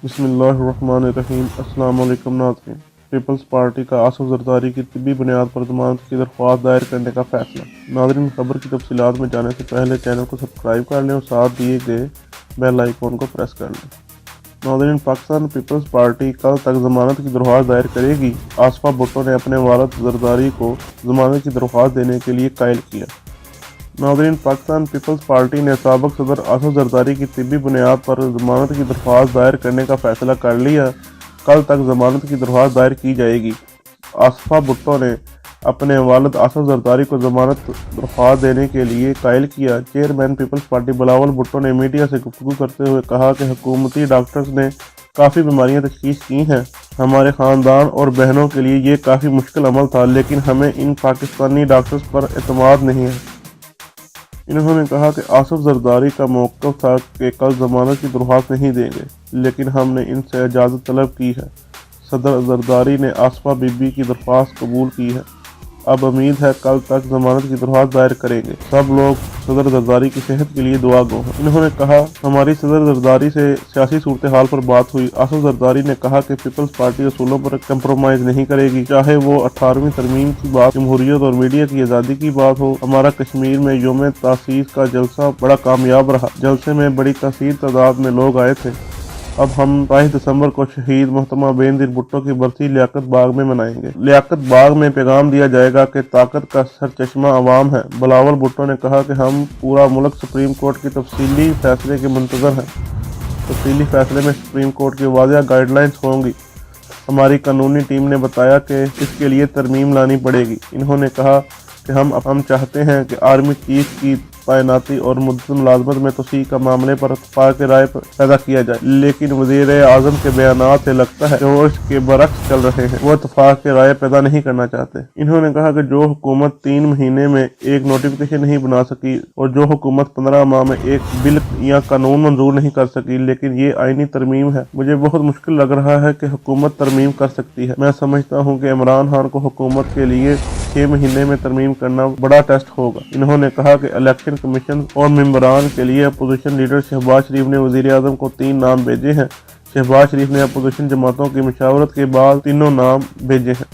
بسم اللہ الرحمن الرحیم۔ السلام علیکم ناظرین۔ پیپلز پارٹی کا آصف زرداری کی طبی بنیاد پر ضمانت کی درخواست دائر کرنے کا فیصلہ۔ ناظرین، خبر کی تفصیلات میں جانے سے پہلے چینل کو سبسکرائب کر لیں اور ساتھ دیے گئے بیل آئیکن کو پریس کر لیں۔ ناظرین، پاکستان پیپلز پارٹی کل تک ضمانت کی درخواست دائر کرے گی۔ آصفہ بھٹو نے اپنے والد زرداری کو ضمانت کی درخواست دینے کے لیے قائل کیا۔ ناظرین، پاکستان پیپلز پارٹی نے سابق صدر آصف زرداری کی طبی بنیاد پر ضمانت کی درخواست دائر کرنے کا فیصلہ کر لیا۔ کل تک ضمانت کی درخواست دائر کی جائے گی۔ آصفہ بھٹو نے اپنے والد آصف زرداری کو ضمانت درخواست دینے کے لیے قائل کیا۔ چیئرمین پیپلز پارٹی بلاول بھٹو نے میڈیا سے گفتگو کرتے ہوئے کہا کہ حکومتی ڈاکٹرز نے کافی بیماریاں تشخیص کی ہیں۔ ہمارے خاندان اور بہنوں کے لیے یہ کافی مشکل عمل تھا، لیکن ہمیں ان پاکستانی ڈاکٹرز پر اعتماد نہیں ہے۔ انہوں نے کہا کہ آصف زرداری کا موقف تھا کہ کل ضمانت کی درخواست نہیں دیں گے، لیکن ہم نے ان سے اجازت طلب کی ہے۔ صدر زرداری نے آصفہ بی بی کی درخواست قبول کی ہے۔ اب امید ہے کل تک ضمانت کی درخواست دائر کریں گے۔ سب لوگ صدر زرداری کی صحت کے لیے دعا گو ہیں۔ انہوں نے کہا، ہماری صدر زرداری سے سیاسی صورتحال پر بات ہوئی۔ آصف زرداری نے کہا کہ پیپلز پارٹی اصولوں پر کمپرومائز نہیں کرے گی، چاہے وہ 18ویں ترمیم کی بات، جمہوریت اور میڈیا کی آزادی کی بات ہو۔ ہمارا کشمیر میں یوم تاسیس کا جلسہ بڑا کامیاب رہا۔ جلسے میں بڑی کثیر تعداد میں لوگ آئے تھے۔ اب ہم 22 دسمبر کو شہید محترمہ بینظیر بھٹو کی برسی لیاقت باغ میں منائیں گے۔ لیاقت باغ میں پیغام دیا جائے گا کہ طاقت کا سرچشمہ عوام ہے۔ بلاول بھٹو نے کہا کہ ہم پورا ملک سپریم کورٹ کے تفصیلی فیصلے کے منتظر ہیں۔ تفصیلی فیصلے میں سپریم کورٹ کی واضح گائیڈ لائنز ہوں گی۔ ہماری قانونی ٹیم نے بتایا کہ اس کے لیے ترمیم لانی پڑے گی۔ انہوں نے کہا کہ ہم چاہتے ہیں کہ آرمی چیف کی تعیناتی اور مدت ملازمت میں توسیع کا معاملے پر اتفاق رائے پیدا کیا جائے، لیکن وزیر اعظم کے بیانات سے لگتا ہے کہ وہ اس کے برعکس چل رہے ہیں۔ وہ اتفاق رائے پیدا نہیں کرنا چاہتے۔ انہوں نے کہا کہ جو حکومت 3 مہینے میں ایک نوٹیفیکیشن نہیں بنا سکی اور جو حکومت 15 ماہ میں ایک بل یا قانون منظور نہیں کر سکی، لیکن یہ آئینی ترمیم ہے، مجھے بہت مشکل لگ رہا ہے کہ حکومت ترمیم کر سکتی ہے۔ میں سمجھتا ہوں کہ عمران خان کو حکومت کے لیے 6 مہینے میں ترمیم کرنا بڑا ٹیسٹ ہوگا۔ انہوں نے کہا کہ الیکشن کمیشن اور ممبران کے لیے اپوزیشن لیڈر شہباز شریف نے وزیر اعظم کو 3 نام بھیجے ہیں۔ شہباز شریف نے اپوزیشن جماعتوں کی مشاورت کے بعد تینوں نام بھیجے ہیں۔